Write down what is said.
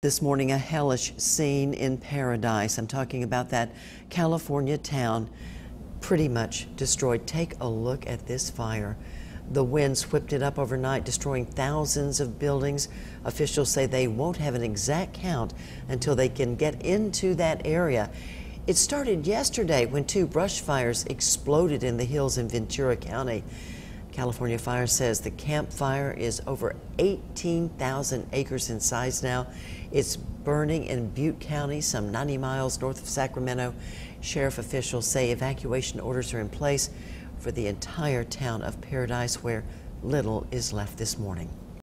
This morning, a hellish scene in Paradise. I'm talking about that California town pretty much destroyed. Take a look at this fire. The winds whipped it up overnight, destroying thousands of buildings. Officials say they won't have an exact count until they can get into that area. It started yesterday when two brush fires exploded in the hills in Ventura County. California Fire says the Camp Fire is over 18,000 acres in size now. It's burning in Butte County, some 90 miles north of Sacramento. Sheriff officials say evacuation orders are in place for the entire town of Paradise, where little is left this morning.